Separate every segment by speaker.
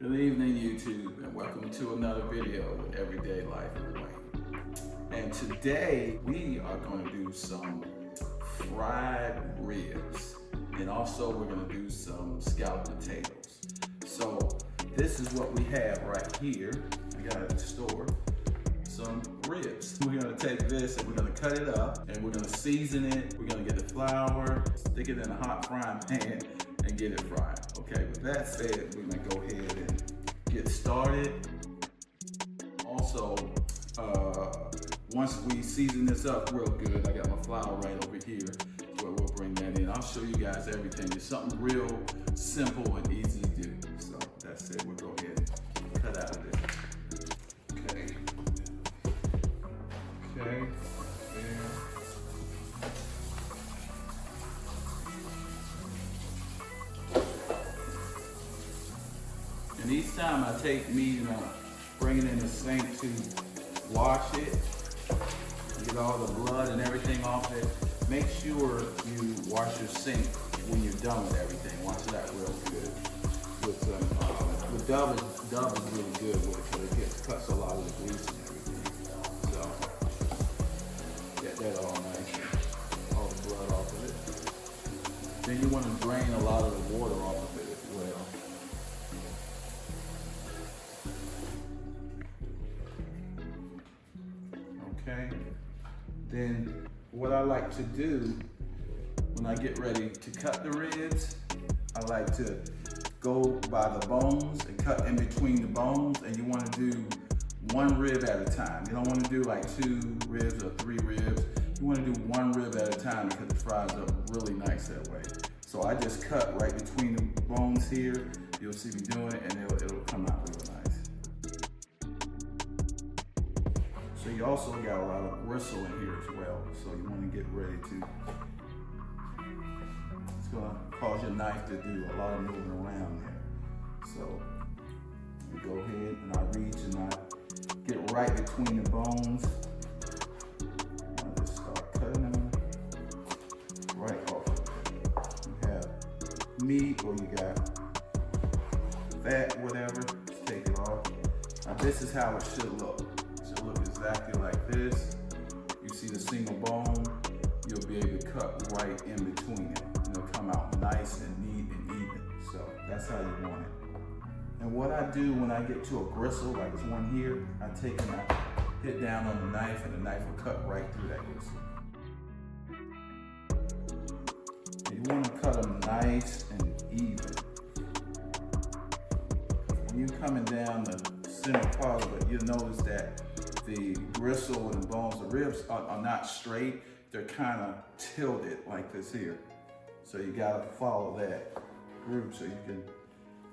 Speaker 1: Good evening, YouTube, and welcome to another video with Everyday Life with Wayne. And today we are going to do some fried ribs, and also we're going to do some scalloped potatoes. So this is what we have right here. We got at the store some ribs. We're going to take this and we're going to cut it up, and we're going to season it. We're going to get the flour, stick it in a hot frying pan, and get it fried. Okay, with that said, we're gonna go ahead and get started. Also, once we season this up real good, I got my flour right over here, where we'll bring that in. I'll show you guys everything. It's something real simple and easy to do. So that's it, we'll go ahead and cut out of this. Okay. Okay, there. And each time I take meat and I bring it in the sink to wash it, get all the blood and everything off it, make sure you wash your sink when you're done with everything. Wash it out real good. With Dove is really good with it because it cuts a lot of the grease and everything. So get that all nice, all the blood off of it. Then you want to drain a lot of the water off of it as well. Okay, then what I like to do when I get ready to cut the ribs, I like to go by the bones and cut in between the bones, and you want to do one rib at a time. You don't want to do like 2 ribs or 3 ribs. You want to do 1 rib at a time because it fries up really nice that way. So I just cut right between the bones here. You'll see me doing it, and it'll come out real nice. So you also got a lot of gristle in here as well, so you want to get ready to, it's going to cause your knife to do a lot of moving around there. So you go ahead and I reach and I get right between the bones. I just start cutting them right off of it. You have meat or you got fat, whatever, just take it off. Now this is how it should look. Look exactly like this. You see the single bone, you'll be able to cut right in between it. And it'll come out nice and neat and even. So that's how you want it. And what I do when I get to a gristle, like this one here, I take and I hit down on the knife, and the knife will cut right through that gristle. And you want to cut them nice and even. When you're coming down the center part of it, you'll notice that the gristle and the bones, the ribs are not straight. They're kind of tilted like this here. So you gotta follow that groove so you can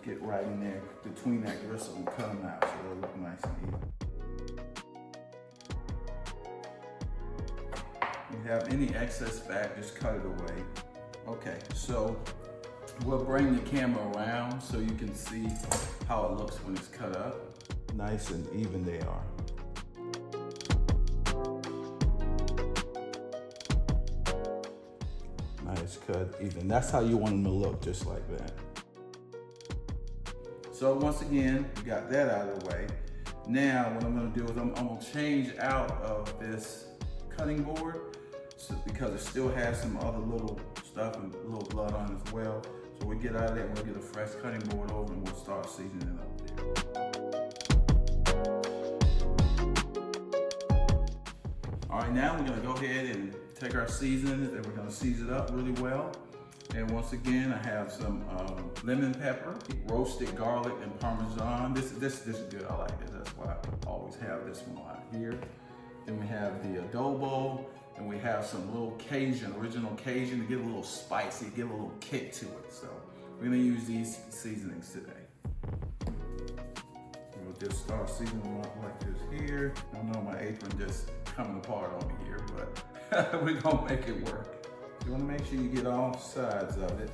Speaker 1: get right in there between that gristle and cut them out so they'll look nice and even. If you have any excess fat, just cut it away. Okay, so we'll bring the camera around so you can see how it looks when it's cut up. Nice and even they are. Nice cut, even. That's how you want them to look, just like that. So once again, we got that out of the way. Now what I'm gonna do is I'm gonna change out of this cutting board because it still has some other little stuff and a little blood on it as well. So we get out of that and we'll get a fresh cutting board over and we'll start seasoning up there. All right, now we're gonna go ahead and take our seasonings and we're gonna season it up really well. And once again, I have some lemon pepper, roasted garlic, and Parmesan. This is good, I like it. That's why I always have this one out here. Then we have the adobo, and we have some little Cajun, original Cajun, to get a little spicy, give a little kick to it. So we're gonna use these seasonings today. We'll just start seasoning them up like this here. I know my apron just coming apart on me here, but we're gonna make it work. You wanna make sure you get all sides of it.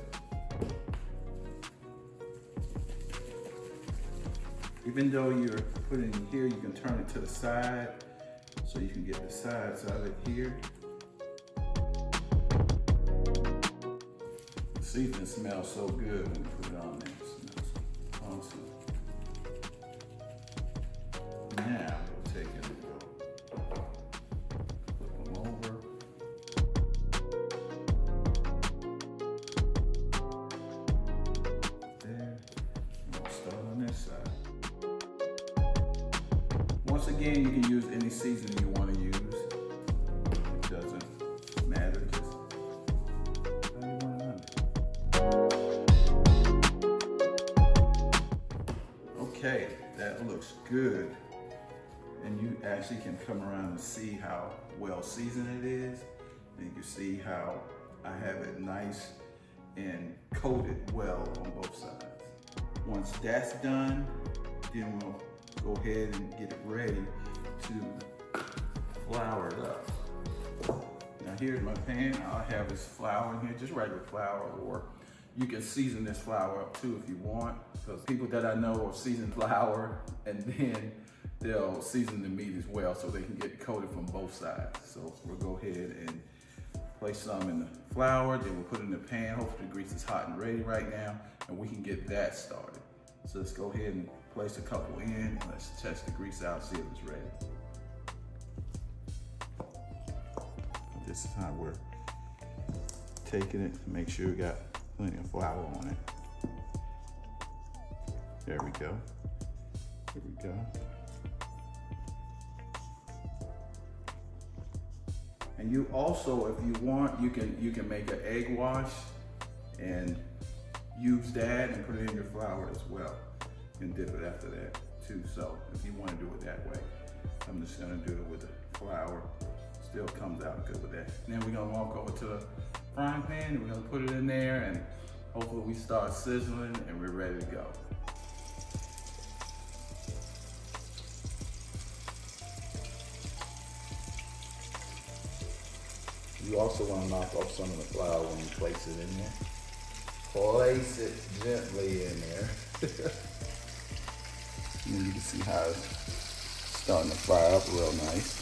Speaker 1: Even though you're putting it here, you can turn it to the side so you can get the sides of it here. The seasoning smells so good when you put it on there. It smells awesome. again, you can use any seasoning you want to use. It doesn't matter, just how you want it. Okay, that looks good. And you actually can come around and see how well seasoned it is. And you can see how I have it nice and coated well on both sides. Once that's done, then we'll go ahead and get it ready to flour it up. Now here's my pan. I'll have this flour in here, just regular flour, or you can season this flour up too if you want, because people that I know will season flour and then they'll season the meat as well so they can get coated from both sides. So we'll go ahead and place some in the flour, then we'll put it in the pan. Hopefully the grease is hot and ready right now, and we can get that started. So let's go ahead and place a couple in, and let's test the grease out, see if it's ready. This is how we're taking it to make sure we got plenty of flour on it. There we go. There we go. And you also, if you want, you can make an egg wash and use that and put it in your flour as well. You can dip it after that too. So if you want to do it that way, I'm just gonna do it with the flour. Still comes out good with that. And then we're gonna walk over to the frying pan and we're gonna put it in there, and hopefully we start sizzling and we're ready to go. You also want to knock off some of the flour when you place it in there. Place it gently in there. And you can see how it's starting to fry up real nice.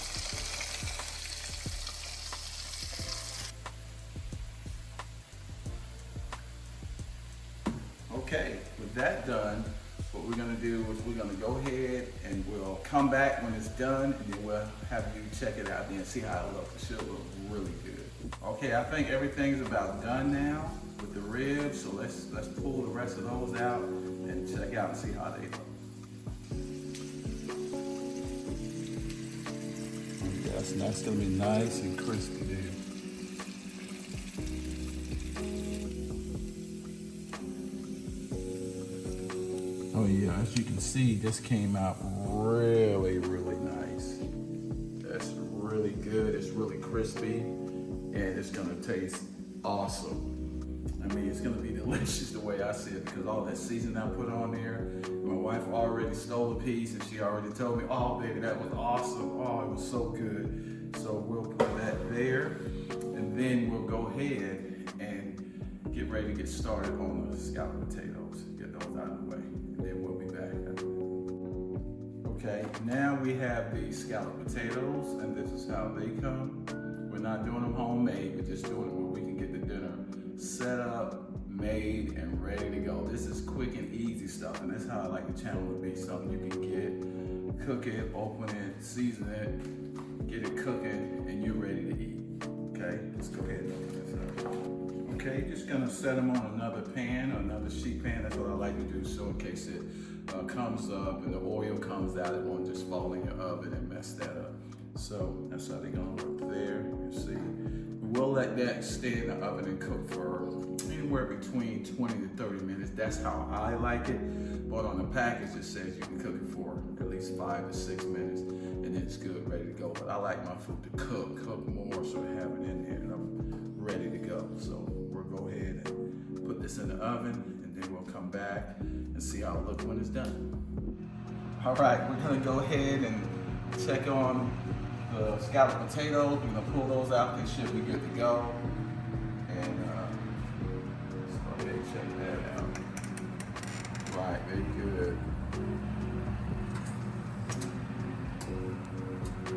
Speaker 1: Okay, with that done, what we're gonna do is we're gonna go ahead and we'll come back when it's done, and then we'll have you check it out and see how it looks. It should look really good. Okay, I think everything's about done now with the ribs, so let's pull the rest of those out and check out and see how they look. Yes, and that's gonna be nice and crispy, dude. Oh yeah, as you can see, this came out really, really nice. That's really good, it's really crispy, and it's gonna taste awesome. I mean, it's gonna be delicious the way I see it, because all that seasoning I put on there, my wife already stole a piece and she already told me, oh baby, that was awesome. Oh, it was so good. So we'll put that there, and then we'll go ahead and get ready to get started on the scalloped potatoes. Get those out of the way, and then we'll be back after that. Okay, now we have the scalloped potatoes, and this is how they come. We're not doing them homemade, we're just doing them where we can get the dinner set up, made, and ready to go. This is quick and easy stuff, and that's how I like the channel to be. Something you can get, cook it, open it, season it, get it cooking, and you're ready to eat. Okay, let's go ahead and open this up. Okay, just gonna set them on another pan or another sheet pan. That's what I like to do, so in case it comes up and the oil comes out, it won't just fall in your oven and mess that up. So that's how they're gonna look there. You see, we'll let that stay in the oven and cook for anywhere between 20 to 30 minutes. That's how I like it. But on the package, it says you can cook it for at least 5 to 6 minutes, and then it's good, ready to go. But I like my food to cook more, so I have it in there and I'm ready to go. So we'll go ahead and put this in the oven, and then we'll come back and see how it looks when it's done. All right, we're gonna go ahead and check on the scalloped potatoes. We're gonna pull those out. They should be good to go. And let's go ahead and check that out. Right, they're good.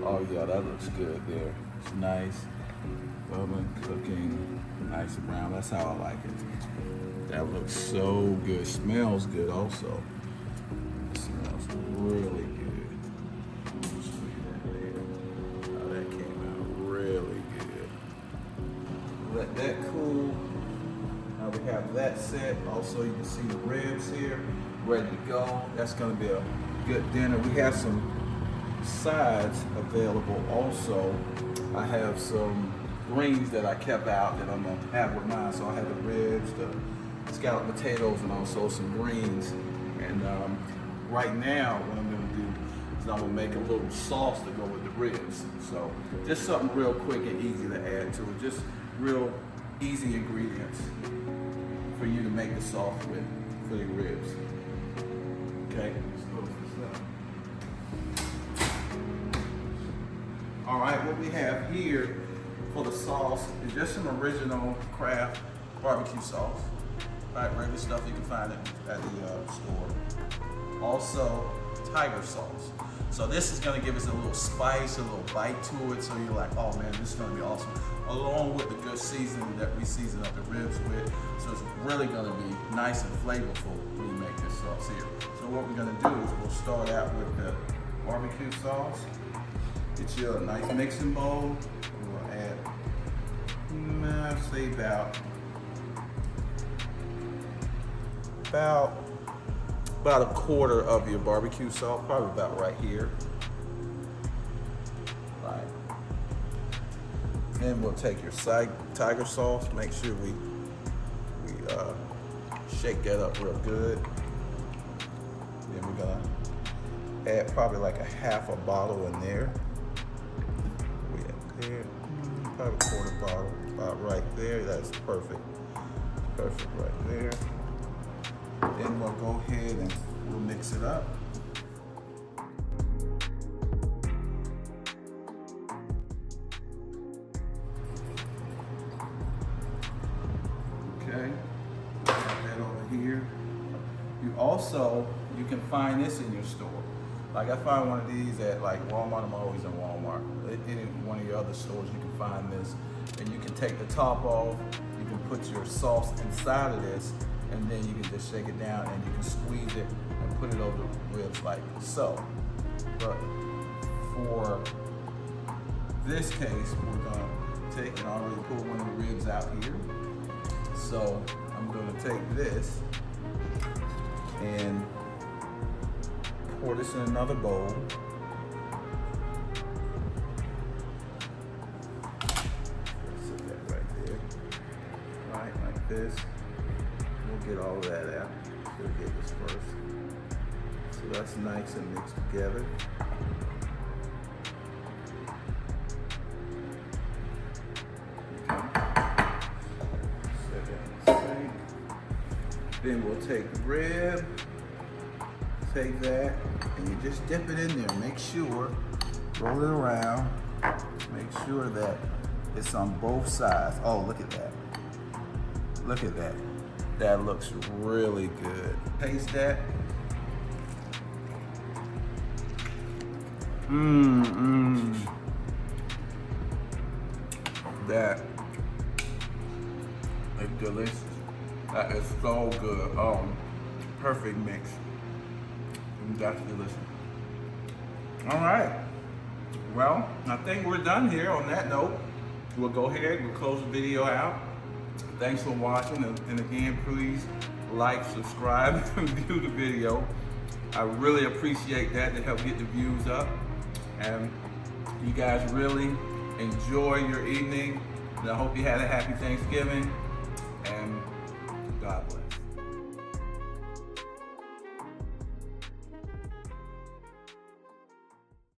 Speaker 1: Oh yeah, that looks good there. It's nice, oven cooking, nice and brown. That's how I like it. That looks so good. Smells good also. It smells really good. Let that cool. Now we have that set. Also, you can see the ribs here, ready to go. That's gonna be a good dinner. We have some sides available also, I have some greens that I kept out that I'm gonna have with mine. So I have the ribs, the scalloped potatoes, and also some greens. And right now, what I'm gonna do is I'm gonna make a little sauce to go with the ribs. So just something real quick and easy to add to it. Just real easy ingredients for you to make the sauce with for your ribs. Okay, let's close this up. All right, what we have here for the sauce is just some original Kraft barbecue sauce. Right, regular stuff you can find at the store. Also, tiger sauce. So this is gonna give us a little spice, a little bite to it, so you're like, oh man, this is gonna be awesome. Along with the good seasoning that we season up the ribs with. So it's really gonna be nice and flavorful when you make this sauce here. So what we're gonna do is we'll start out with the barbecue sauce. Get you a nice mixing bowl. We'll add, say about a quarter of your barbecue sauce, probably about right here. Right. Then we'll take your tiger sauce. Make sure we shake that up real good. Then we're gonna add probably like a half a bottle in there. We have there, probably a quarter bottle, about right there. That's perfect. Perfect right there. Then we'll go ahead and we'll mix it up. Okay, got that over here. You can find this in your store. Like I find one of these at like Walmart. I'm always in Walmart. Any one of your other stores, you can find this. And you can take the top off. You can put your sauce inside of this. And then you can just shake it down and you can squeeze it and put it over the ribs like so. But for this case, we're gonna take and already pull one of the ribs out here. So I'm gonna take this and pour this in another bowl. Set that right there. Right, like this. We'll get all of that out. We'll get this first. So that's nice and mixed together. Set that in the sink. Then we'll take the rib, take that, and you just dip it in there. Make sure, roll it around, make sure that it's on both sides. Oh, look at that. Look at that. That looks really good. Taste that. That is delicious. That is so good. Oh, perfect mix. That's delicious. All right. Well, I think we're done here. On that note, we'll go ahead. We'll close the video out. Thanks for watching, and again, please like, subscribe, and view the video. I really appreciate that to help get the views up. And you guys really enjoy your evening. And I hope you had a happy Thanksgiving, and God bless.